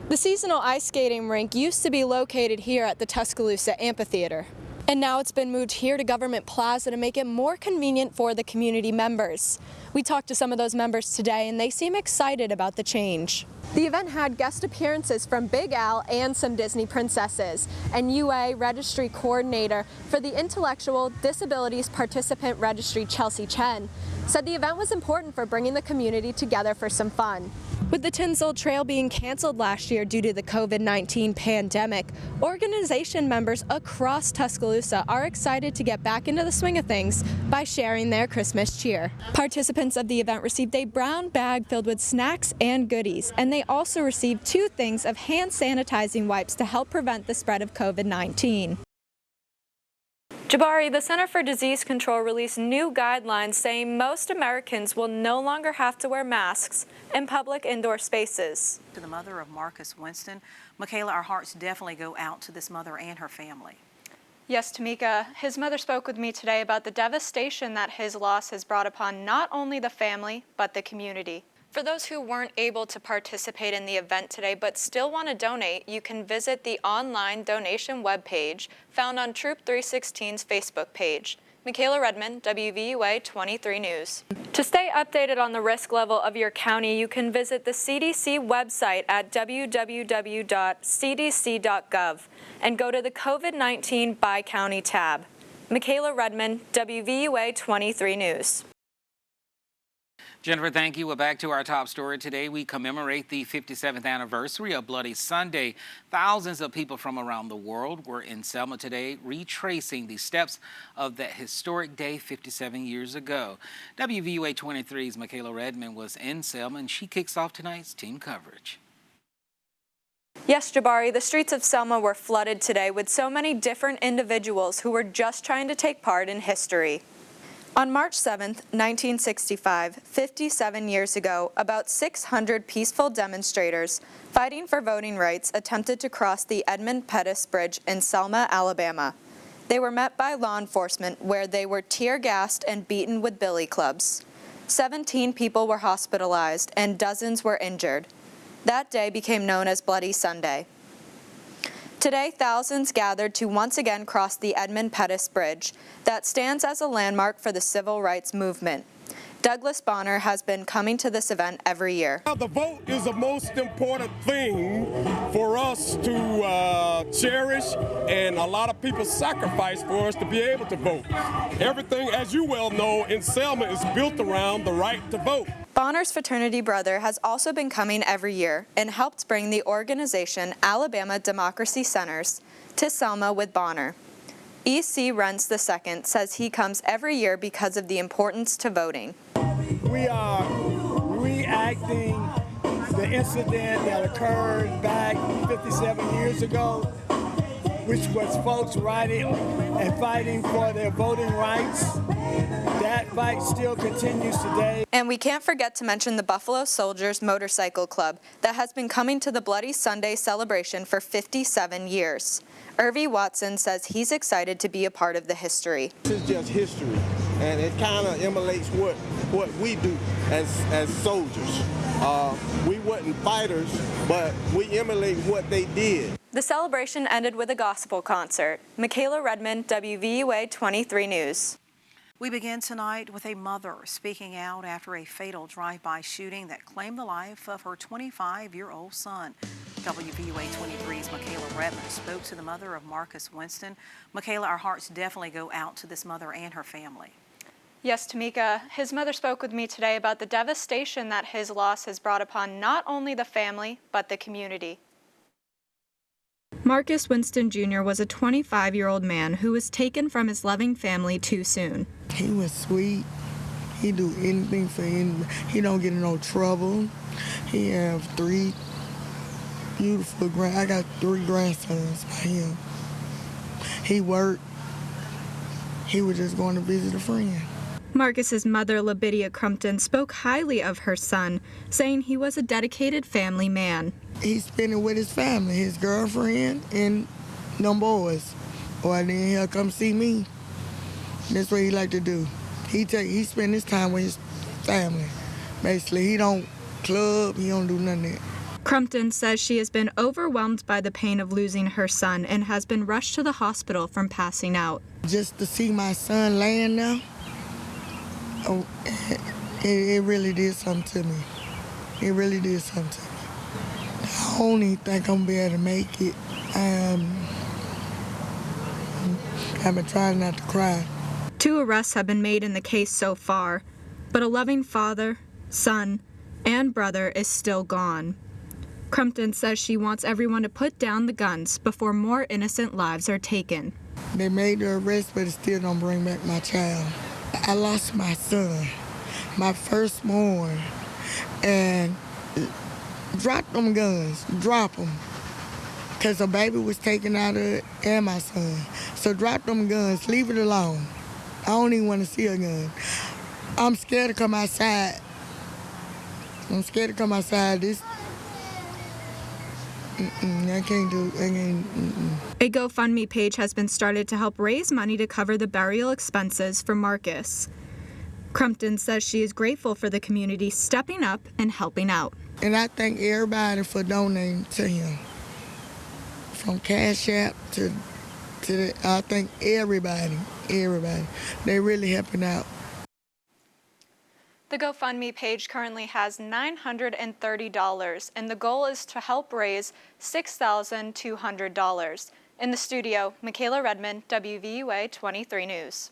The seasonal ice skating rink used to be located here at the Tuscaloosa Amphitheater. And now it's been moved here to Government Plaza to make it more convenient for the community members. We talked to some of those members today and they seem excited about the change. The event had guest appearances from Big Al and some Disney princesses, and UA Registry Coordinator for the Intellectual Disabilities Participant Registry, Chelsea Chen, said the event was important for bringing the community together for some fun. With the Tinsel Trail being canceled last year due to the COVID-19 pandemic, organization members across Tuscaloosa are excited to get back into the swing of things by sharing their Christmas cheer. Participants of the event received a brown bag filled with snacks and goodies, and they also received 2 things of hand sanitizing wipes to help prevent the spread of COVID-19. Jabari, the Center for Disease Control released new guidelines saying most Americans will no longer have to wear masks in public indoor spaces. To the mother of Marcus Winston, Michaela, our hearts definitely go out to this mother and her family. Yes, Tamika. His mother spoke with me today about the devastation that his loss has brought upon not only the family, but the community. For those who weren't able to participate in the event today but still want to donate, you can visit the online donation webpage found on Troop 316's Facebook page. Michaela Redmond, WVUA 23 News. To stay updated on the risk level of your county, you can visit the CDC website at www.cdc.gov and go to the COVID-19 by County tab. Michaela Redmond, WVUA 23 News. Jennifer, thank you. We're back to our top story today. We commemorate the 57th anniversary of Bloody Sunday. Thousands of people from around the world were in Selma today, retracing the steps of that historic day 57 years ago. WVUA 23's Michaela Redmond was in Selma, and she kicks off tonight's team coverage. Yes, Jabari, the streets of Selma were flooded today with so many different individuals who were just trying to take part in history. On March 7, 1965, 57 years ago, about 600 peaceful demonstrators fighting for voting rights attempted to cross the Edmund Pettus Bridge in Selma, Alabama. They were met by law enforcement where they were tear-gassed and beaten with billy clubs. 17 people were hospitalized and dozens were injured. That day became known as Bloody Sunday. Today, thousands gathered to once again cross the Edmund Pettus Bridge that stands as a landmark for the civil rights movement. Douglas Bonner has been coming to this event every year. The vote is the most important thing for us to cherish, and a lot of people sacrifice for us to be able to vote. Everything, as you well know, in Selma is built around the right to vote. Bonner's fraternity brother has also been coming every year and helped bring the organization Alabama Democracy Centers to Selma with Bonner. E.C. Rentz II says he comes every year because of the importance to voting. We are reacting the incident that occurred back 57 years ago, which was folks riding and fighting for their voting rights. That fight still continues today. And we can't forget to mention the Buffalo Soldiers Motorcycle Club that has been coming to the Bloody Sunday celebration for 57 years. Irvie Watson says he's excited to be a part of the history. This is just history, and it kind of emulates what we do as soldiers. We wasn't fighters, but we emulate what they did. The celebration ended with a gospel concert. Michaela Redmond, WVUA 23 News. We begin tonight with a mother speaking out after a fatal drive-by shooting that claimed the life of her 25-year-old son. WVUA 23's Michaela Redmond spoke to the mother of Marcus Winston. Michaela, our hearts definitely go out to this mother and her family. Yes, Tamika. His mother spoke with me today about the devastation that his loss has brought upon not only the family, but the community. Marcus Winston Jr. was a 25-year-old man who was taken from his loving family too soon. He was sweet. He do anything for anybody. He don't get in no trouble. He have 3 beautiful I got 3 grandsons by him. He worked. He was just going to visit a friend. Marcus's mother, Labidia Crumpton, spoke highly of her son, saying he was a dedicated family man. He spent it with his family, his girlfriend and them boys. Or then he'll come see me. That's what he like to do. He spend his time with his family. Basically, he don't club, he don't do none of that. Crumpton says she has been overwhelmed by the pain of losing her son and has been rushed to the hospital from passing out. Just to see my son laying there, oh, it really did something to me. It really did something to me. I don't even think I'm gonna be able to make it. I've been trying not to cry. 2 arrests have been made in the case so far, but a loving father, son, and brother is still gone. Crumpton says she wants everyone to put down the guns before more innocent lives are taken. They made the arrest, but it still don't bring back my child. I lost my son, my firstborn, and drop them guns, drop them. Because a baby was taken out of it and my son. So drop them guns, leave it alone. I don't even want to see a gun. I'm scared to come outside. I'm scared to come outside. I can't do it. A GoFundMe page has been started to help raise money to cover the burial expenses for Marcus. Crumpton says she is grateful for the community stepping up and helping out. And I thank everybody for donating to him. From Cash App to I thank everybody. They really helping out. The GoFundMe page currently has $930, and the goal is to help raise $6,200. In the studio, Michaela Redmond, WVUA 23 News.